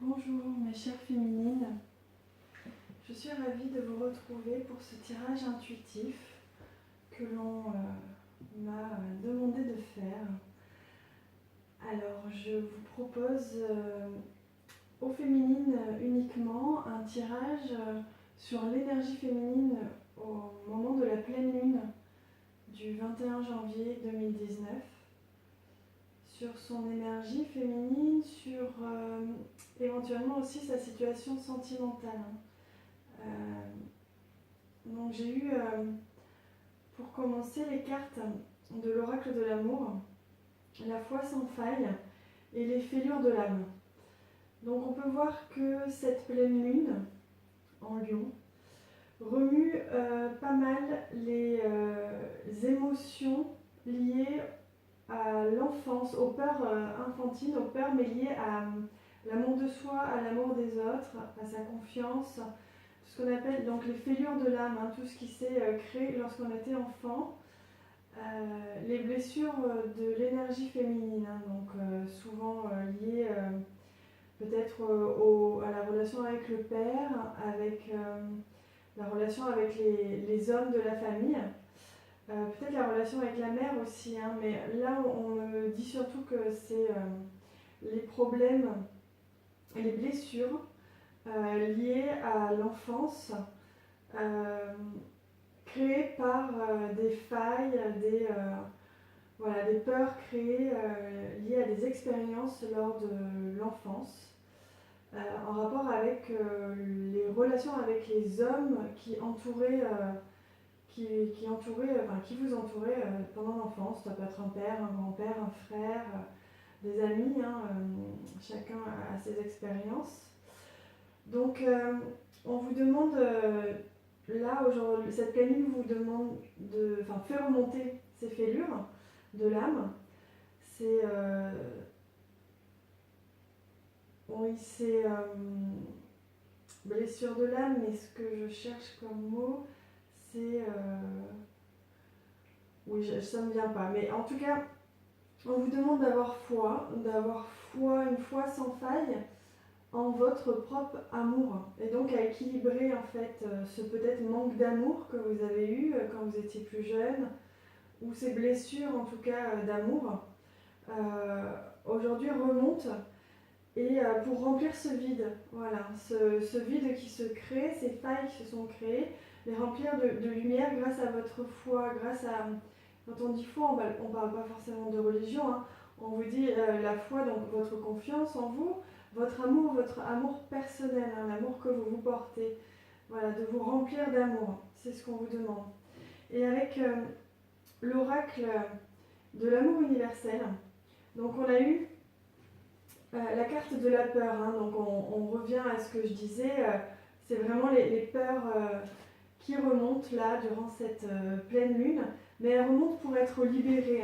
Bonjour mes chères féminines, je suis ravie de vous retrouver pour ce tirage intuitif que l'on m'a demandé de faire. Alors je vous propose aux féminines uniquement un tirage sur l'énergie féminine au moment de la pleine lune du 21 janvier 2019. Sur son énergie féminine, sur éventuellement aussi sa situation sentimentale. Donc j'ai eu, pour commencer, les cartes de l'oracle de l'amour, la foi sans faille et les fêlures de l'âme. Donc on peut voir que cette pleine lune en Lion remue pas mal les émotions liées à l'enfance, aux peurs infantines, aux peurs mais liées à l'amour de soi, à l'amour des autres, à sa confiance, ce qu'on appelle donc les fêlures de l'âme, tout ce qui s'est créé lorsqu'on était enfant, les blessures de l'énergie féminine, donc souvent liées peut-être à la relation avec le père, avec la relation avec les hommes de la famille. Peut-être la relation avec la mère aussi, mais là on me dit surtout que c'est les problèmes et les blessures liées à l'enfance, créées par des failles, des peurs créées liées à des expériences lors de l'enfance, en rapport avec les relations avec les hommes qui entouraient qui vous entouraient pendant l'enfance. Ça peut être un père, un grand-père, un frère, des amis, chacun a ses expériences. Donc on vous demande, là aujourd'hui, cette planning vous demande fait remonter ces fêlures de l'âme. C'est blessure de l'âme, mais ce que je cherche comme mot, c'est... oui, ça ne me vient pas. Mais en tout cas, on vous demande d'avoir foi, une foi sans faille en votre propre amour. Et donc à équilibrer en fait ce peut-être manque d'amour que vous avez eu quand vous étiez plus jeune, ou ces blessures en tout cas d'amour, aujourd'hui remontent. Et pour remplir ce vide, voilà, ce vide qui se crée, ces failles qui se sont créées, les remplir de lumière grâce à votre foi, grâce à... Quand on dit foi, on ne parle pas forcément de religion, on vous dit la foi, donc votre confiance en vous, votre amour personnel, l'amour que vous vous portez, voilà, de vous remplir d'amour, c'est ce qu'on vous demande. Et avec l'oracle de l'amour universel, donc on a eu la carte de la peur, donc on revient à ce que je disais, c'est vraiment les peurs qui remontent là durant cette pleine lune, mais elles remontent pour être libérées,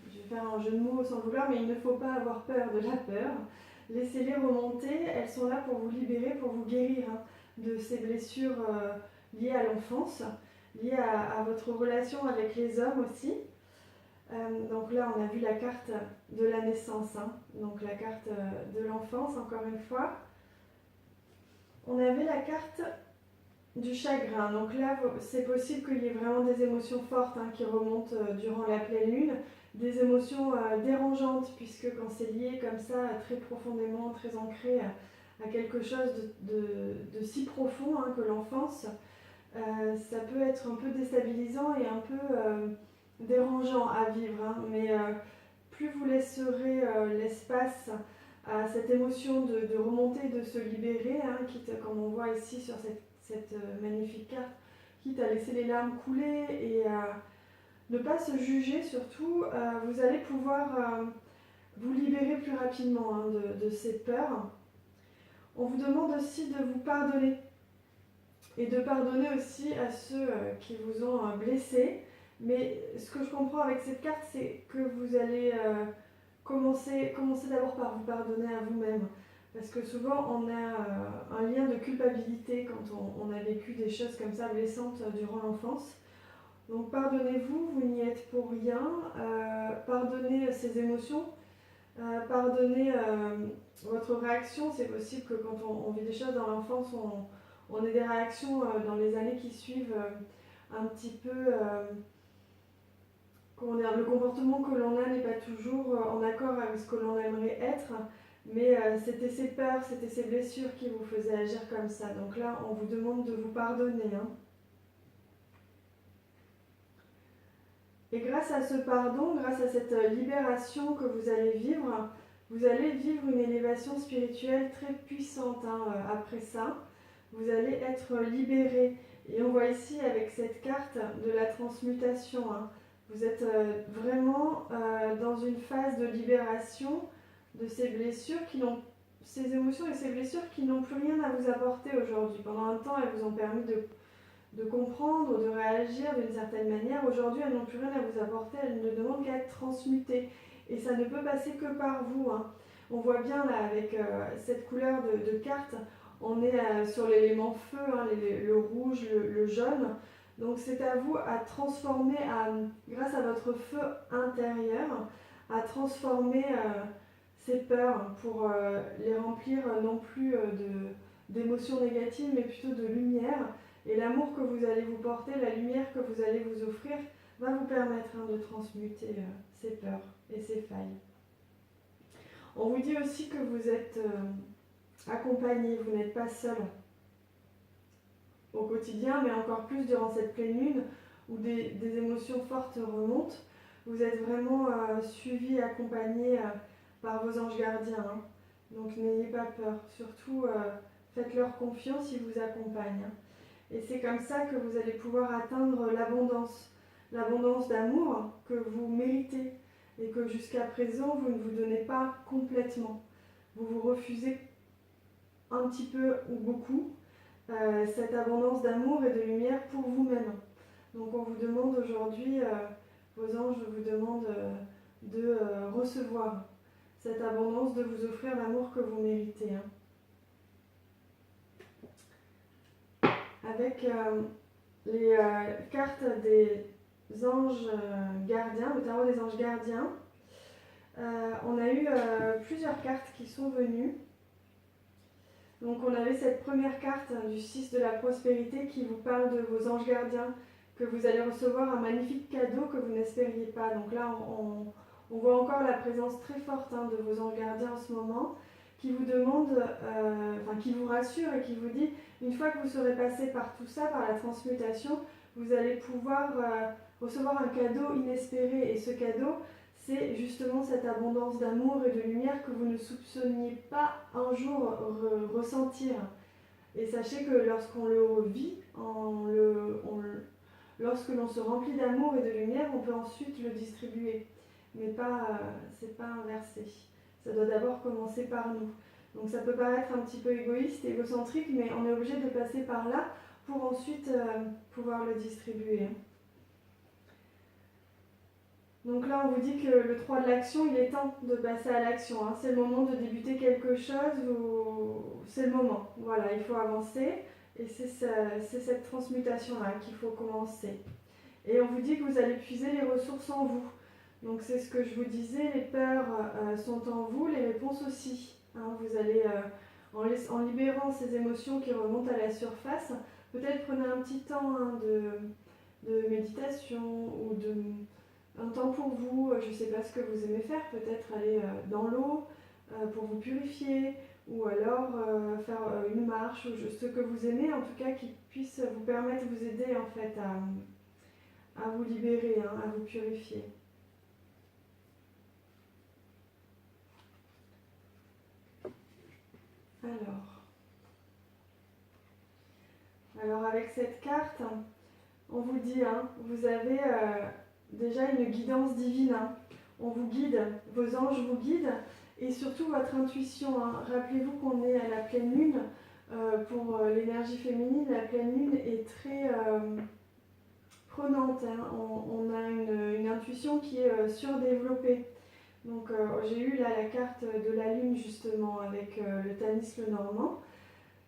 je vais faire un jeu de mots sans le vouloir, mais il ne faut pas avoir peur de la peur. Laissez-les remonter, elles sont là pour vous libérer, pour vous guérir de ces blessures liées à l'enfance, liées à votre relation avec les hommes aussi. Donc là, on a vu la carte de la naissance, donc la carte de l'enfance, encore une fois. On avait la carte du chagrin. Donc là, c'est possible qu'il y ait vraiment des émotions fortes qui remontent durant la pleine lune, des émotions dérangeantes, puisque quand c'est lié comme ça, très profondément, très ancré à quelque chose de si profond que l'enfance, ça peut être un peu déstabilisant et un peu dérangeant à vivre, mais plus vous laisserez l'espace à cette émotion de remonter, de se libérer, quitte, comme on voit ici sur cette magnifique carte, quitte à laisser les larmes couler et à ne pas se juger surtout, vous allez pouvoir vous libérer plus rapidement de ces peurs. On vous demande aussi de vous pardonner et de pardonner aussi à ceux qui vous ont blessé. Mais ce que je comprends avec cette carte, c'est que vous allez commencer d'abord par vous pardonner à vous-même. Parce que souvent, on a un lien de culpabilité quand on a vécu des choses comme ça blessantes durant l'enfance. Donc pardonnez-vous, vous n'y êtes pour rien. Pardonnez ces émotions. Pardonner votre réaction. C'est possible que quand on vit des choses dans l'enfance, on ait des réactions dans les années qui suivent un petit peu... comment dire, le comportement que l'on a n'est pas toujours en accord avec ce que l'on aimerait être, mais c'était ces peurs, c'était ces blessures qui vous faisaient agir comme ça. Donc là, on vous demande de vous pardonner, hein. Et grâce à ce pardon, grâce à cette libération que vous allez vivre une élévation spirituelle très puissante, hein, après ça. Vous allez être libéré. Et on voit ici avec cette carte de la transmutation, hein. Vous êtes vraiment dans une phase de libération de ces blessures ces émotions et ces blessures qui n'ont plus rien à vous apporter aujourd'hui. Pendant un temps, elles vous ont permis de comprendre, de réagir d'une certaine manière. Aujourd'hui, elles n'ont plus rien à vous apporter, elles ne demandent qu'à être transmutées. Et ça ne peut passer que par vous, hein. On voit bien là avec cette couleur de carte, on est sur l'élément feu, hein, le rouge, le jaune. Donc c'est à vous à transformer, grâce à votre feu intérieur, à transformer ces peurs pour les remplir non plus d'émotions négatives, mais plutôt de lumière. Et l'amour que vous allez vous porter, la lumière que vous allez vous offrir, va vous permettre, hein, de transmuter ces peurs et ces failles. On vous dit aussi que vous êtes accompagné, vous n'êtes pas seul au quotidien, mais encore plus durant cette pleine lune où des émotions fortes remontent. Vous êtes vraiment suivi, accompagné par vos anges gardiens, hein. Donc n'ayez pas peur, surtout faites-leur confiance, ils vous accompagnent, hein. Et c'est comme ça que vous allez pouvoir atteindre l'abondance d'amour que vous méritez et que jusqu'à présent vous ne vous donnez pas complètement. Vous vous refusez un petit peu ou beaucoup cette abondance d'amour et de lumière pour vous-même. Donc on vous demande aujourd'hui, vos anges vous demandent de recevoir cette abondance, de vous offrir l'amour que vous méritez, hein. Avec les cartes des anges gardiens, le tarot des anges gardiens, on a eu plusieurs cartes qui sont venues. Donc on avait cette première carte du 6 de la prospérité qui vous parle de vos anges gardiens, que vous allez recevoir un magnifique cadeau que vous n'espériez pas. Donc là on voit encore la présence très forte, hein, de vos anges gardiens en ce moment, qui vous demande, qui vous rassure et qui vous dit, une fois que vous serez passé par tout ça, par la transmutation, vous allez pouvoir recevoir un cadeau inespéré. Et ce cadeau, c'est justement cette abondance d'amour et de lumière que vous ne soupçonniez pas un jour ressentir. Et sachez que lorsqu'on le vit, lorsque l'on se remplit d'amour et de lumière, on peut ensuite le distribuer. Mais c'est pas inversé. Ça doit d'abord commencer par nous. Donc ça peut paraître un petit peu égoïste, égocentrique, mais on est obligé de passer par là pour ensuite pouvoir le distribuer. Donc là, on vous dit que le 3 de l'action, il est temps de passer à l'action, hein. C'est le moment de débuter quelque chose, c'est le moment. Voilà, il faut avancer et c'est cette transmutation-là qu'il faut commencer. Et on vous dit que vous allez puiser les ressources en vous. Donc c'est ce que je vous disais, les peurs sont en vous, les réponses aussi, hein. Vous allez, en libérant ces émotions qui remontent à la surface, peut-être prenez un petit temps, hein, de méditation ou un temps pour vous, je ne sais pas ce que vous aimez faire, peut-être aller dans l'eau pour vous purifier, ou alors faire une marche, ou ce que vous aimez, en tout cas qui puisse vous permettre, vous aider en fait à vous libérer, hein, à vous purifier. Alors avec cette carte, on vous dit, hein, vous avez déjà une guidance divine, hein. On vous guide, vos anges vous guident, et surtout votre intuition, hein. Rappelez-vous qu'on est à la pleine lune. Pour l'énergie féminine, la pleine lune est très prenante, hein. On a une intuition qui est surdéveloppée. Donc j'ai eu là la carte de la lune justement avec le Tanis le Normand.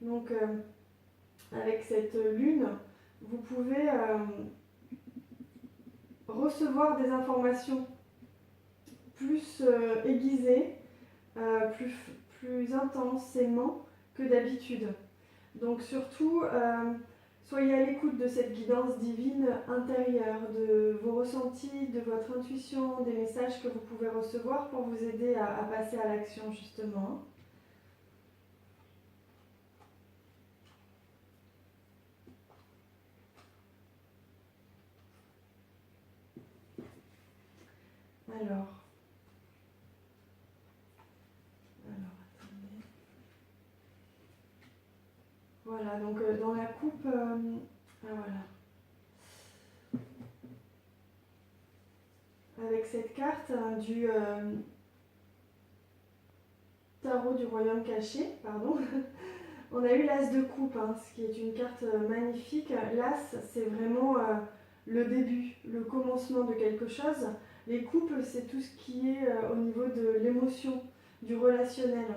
Donc avec cette lune, vous pouvez recevoir des informations plus aiguisé, plus intensément que d'habitude. Donc surtout, soyez à l'écoute de cette guidance divine intérieure, de vos ressentis, de votre intuition, des messages que vous pouvez recevoir pour vous aider à passer à l'action justement. Alors, attendez. Voilà, donc dans la coupe, voilà. Avec cette carte du tarot du royaume caché, pardon, on a eu l'as de coupe, ce qui est une carte magnifique. L'as, c'est vraiment le début, le commencement de quelque chose. Les coupes, c'est tout ce qui est au niveau de l'émotion, du relationnel.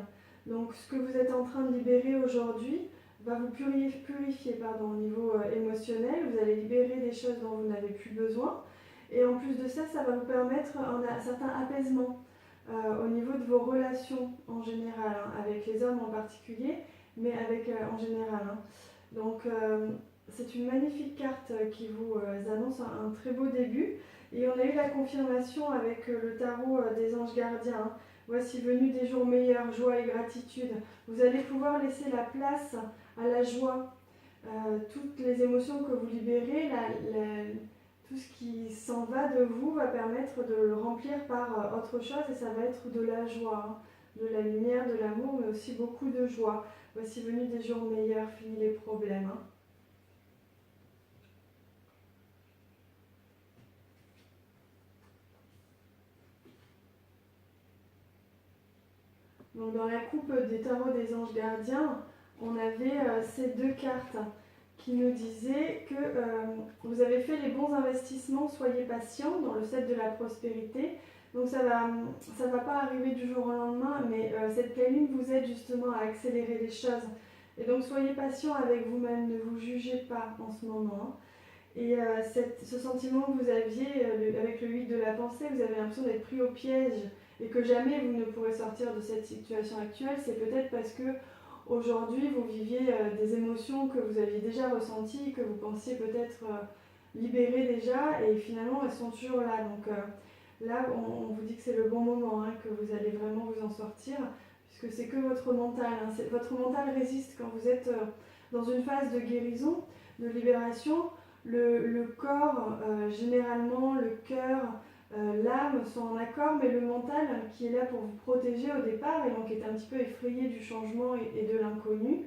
Donc ce que vous êtes en train de libérer aujourd'hui va vous purifier au niveau émotionnel. Vous allez libérer des choses dont vous n'avez plus besoin. Et en plus de ça, ça va vous permettre un certain apaisement au niveau de vos relations en général, avec les hommes en particulier, mais avec en général. Donc c'est une magnifique carte qui vous annonce un très beau début. Et on a eu la confirmation avec le tarot des anges gardiens. Voici venus des jours meilleurs, joie et gratitude. Vous allez pouvoir laisser la place à la joie. Toutes les émotions que vous libérez, tout ce qui s'en va de vous va permettre de le remplir par autre chose et ça va être de la joie, de la lumière, de l'amour, mais aussi beaucoup de joie. Voici venus des jours meilleurs, fini les problèmes. Donc dans la coupe des tarots des anges gardiens, on avait ces deux cartes qui nous disaient que vous avez fait les bons investissements, soyez patient dans le 7 de la prospérité. Donc ça va pas arriver du jour au lendemain, mais cette pleine lune vous aide justement à accélérer les choses. Et donc soyez patient avec vous-même, ne vous jugez pas en ce moment. Et ce sentiment que vous aviez avec le 8 de la pensée, vous avez l'impression d'être pris au piège et que jamais vous ne pourrez sortir de cette situation actuelle, c'est peut-être parce que aujourd'hui vous viviez des émotions que vous aviez déjà ressenties, que vous pensiez peut-être libérer déjà, et finalement elles sont toujours là. Donc là, on vous dit que c'est le bon moment, que vous allez vraiment vous en sortir, puisque c'est que votre mental. Votre mental résiste quand vous êtes dans une phase de guérison, de libération. Le corps, généralement, le cœur, l'âme sont en accord, mais le mental, qui est là pour vous protéger au départ, et donc est un petit peu effrayé du changement et de l'inconnu,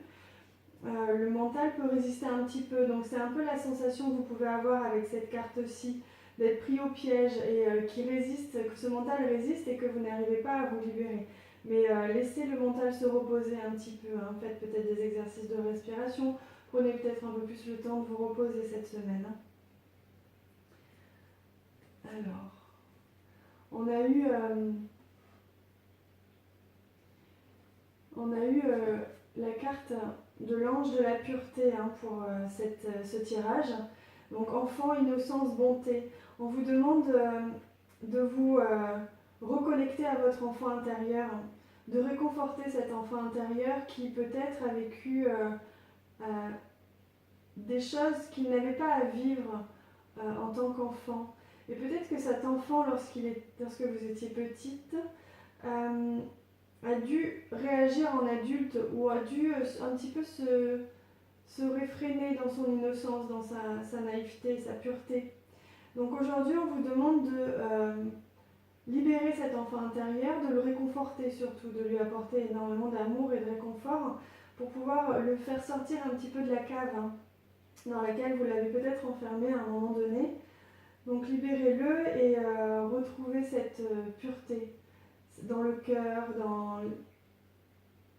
le mental peut résister un petit peu. Donc c'est un peu la sensation que vous pouvez avoir avec cette carte-ci, d'être pris au piège et qui résiste, que ce mental résiste et que vous n'arrivez pas à vous libérer. Mais laissez le mental se reposer un petit peu, faites peut-être des exercices de respiration, prenez peut-être un peu plus le temps de vous reposer cette semaine. Alors, on a eu la carte de l'ange de la pureté pour ce tirage. Donc enfant, innocence, bonté. On vous demande de vous reconnecter à votre enfant intérieur, de réconforter cet enfant intérieur qui peut-être a vécu des choses qu'il n'avait pas à vivre en tant qu'enfant. Et peut-être que cet enfant, lorsque vous étiez petite, a dû réagir en adulte ou a dû un petit peu se réfréner dans son innocence, dans sa naïveté, sa pureté. Donc aujourd'hui, on vous demande de libérer cet enfant intérieur, de le réconforter surtout, de lui apporter énormément d'amour et de réconfort pour pouvoir le faire sortir un petit peu de la cave dans laquelle vous l'avez peut-être enfermé à un moment donné. Donc libérez-le et retrouvez cette pureté dans le cœur,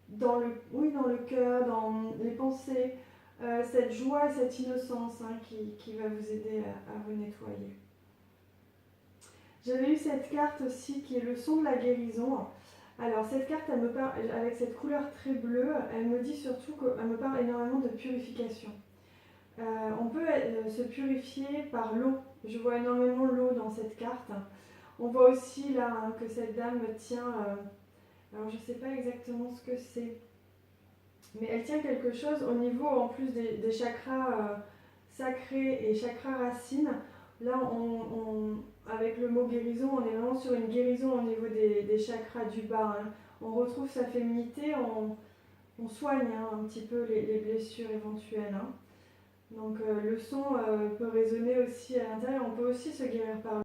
dans le cœur, dans les pensées, cette joie et cette innocence qui va vous aider à vous nettoyer. J'avais eu cette carte aussi qui est le son de la guérison. Alors cette carte, elle me parle, avec cette couleur très bleue, elle me dit surtout qu'elle me parle énormément de purification. On peut se purifier par l'eau. Je vois énormément l'eau dans cette carte. On voit aussi là que cette dame tient, alors je ne sais pas exactement ce que c'est, mais elle tient quelque chose au niveau en plus des chakras sacrés et chakras racines. Là, avec le mot guérison, on est vraiment sur une guérison au niveau des chakras du bas. Hein. On retrouve sa féminité, on soigne un petit peu les blessures éventuelles. Hein. Donc le son peut résonner aussi à l'intérieur, on peut aussi se guérir par